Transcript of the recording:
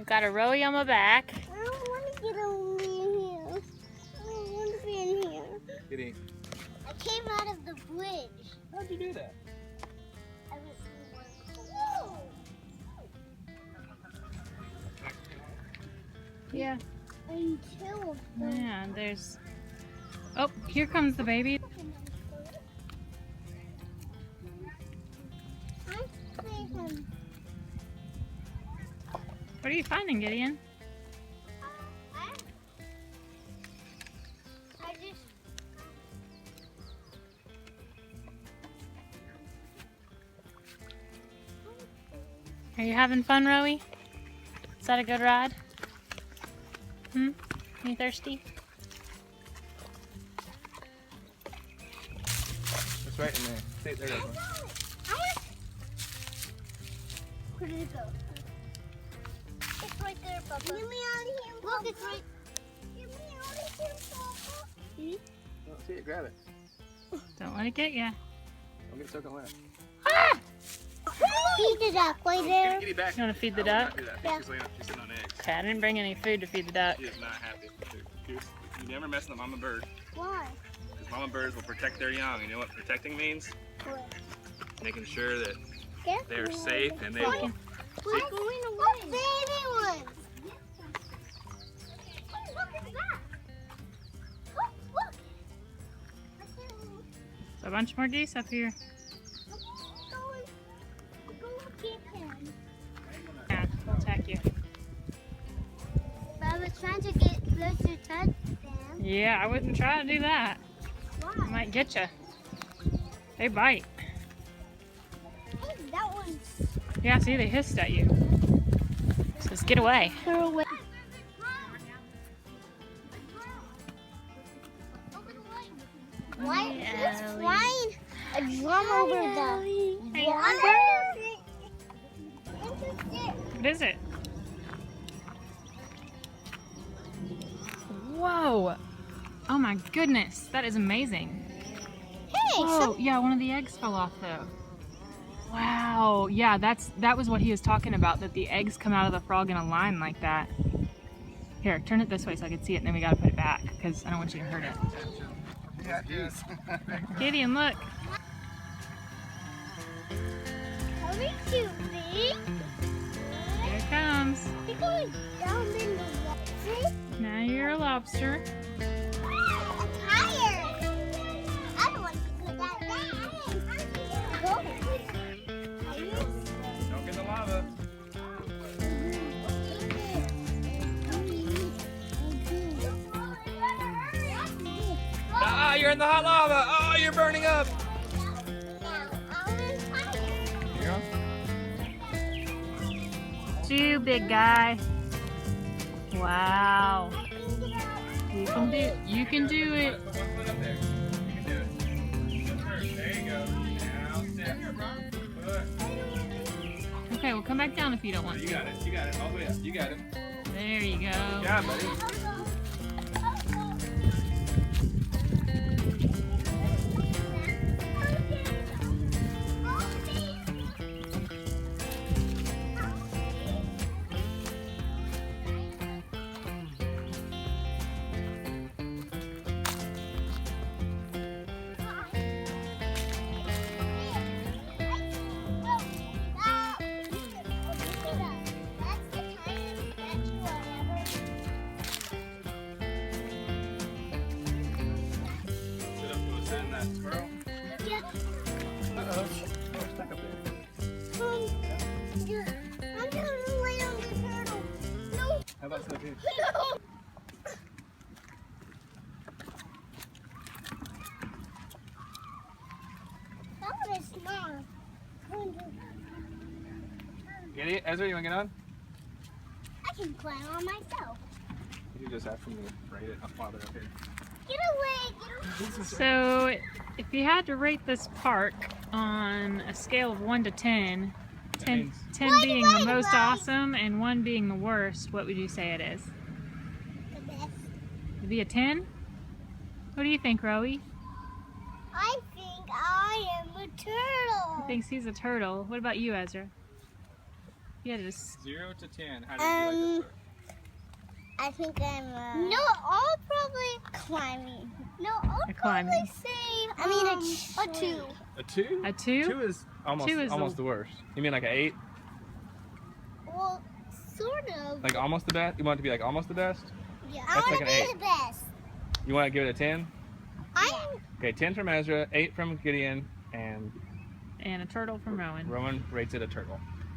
We've got a Rowie on my back. I don't want to get over in here. I don't want to be in here. Kitty. I came out of the bridge. How'd you do that? I was Whoa! Yeah. Until Yeah, there's... Oh, here comes the baby. What are you finding, Gideon? I just... Are you having fun, Rowie? Is that a good ride? You thirsty? It's right in there. See, there it goes. Where did it go? It's right there, Papa. Get me out of here, Papa. Look, it's right. Get me out of here, Papa. See? Oh, see it, grab it. Don't let it get ya. Don't get soaking wet. Ah! Feed the duck right there. Kitty back. You want to feed the duck? Yeah. She's sitting on eggs. Okay, I didn't bring any food to feed the duck. She is not happy. You never mess with the mama bird. Why? Because mama birds will protect their young. You know what protecting means? What? Making sure that Get they're safe and they will... What's going away? Baby ones. Look at that. Look. There's a bunch more geese up here. Go get him. Yeah, we'll attack you. But I was trying to get close to touch them. Yeah, I wouldn't try to do that. Why? It might get you. They bite. Hey, that one's... Yeah, see, they hissed at you. So just get away. Throw away. Why is flying a drum over the water? What is it? Whoa! Oh my goodness, that is amazing. Hey, Whoa, yeah, one of the eggs fell off though. Wow, yeah, that was what he was talking about, that the eggs come out of the frog in a line like that. Here, turn it this way so I can see it, and then we gotta put it back, because I don't want you to hurt it. Yeah, yes. Gideon, look. hurry, Cutie. Here it comes. You're going down in the water. Now you're a lobster. I'm tired. I don't want to go that bad. Go. Don't get in the lava. Ah, you're in the hot lava. Oh, you're burning up. Here you go. Chew, big guy. Wow. You can do it. Put one foot up there. You can do it. There you go. Now step. Good. Okay, we'll come back down if you don't want You to. got it. You got it. All the way up. You got it. There you go. Yeah, buddy. Sit in that squirrel. Uh-oh. Oh, stuck up there. I'm gonna lay on the turtle. No. How about so too? No. That one is small. Get it? Ezra, you want to get on? I can climb on myself. You just have to rate it while they're up here. Get away! Get away! So, if you had to rate this park on a scale of 1 to 10, 10 being the most awesome and 1 being the worst, what would you say it is? The best. It'd be a 10? What do you think, Rowie? I think I am a turtle. He thinks he's a turtle. What about you, Ezra? Yeah, just 0 to 10. How do you like this? I think I'm. No, I'll probably climbing. No, I'll climbing. probably say. I mean, a 2. A 2? A 2? 2 is almost Two is almost the worst. You mean like an 8? Well, sort of. Like almost the best? You want it to be like almost the best? Yeah. That's I like want an to be the best. You want to give it a 10? I'm. Okay, 10 from Ezra, 8 from Gideon, and and a turtle from Rowan. Rowan rates it a turtle.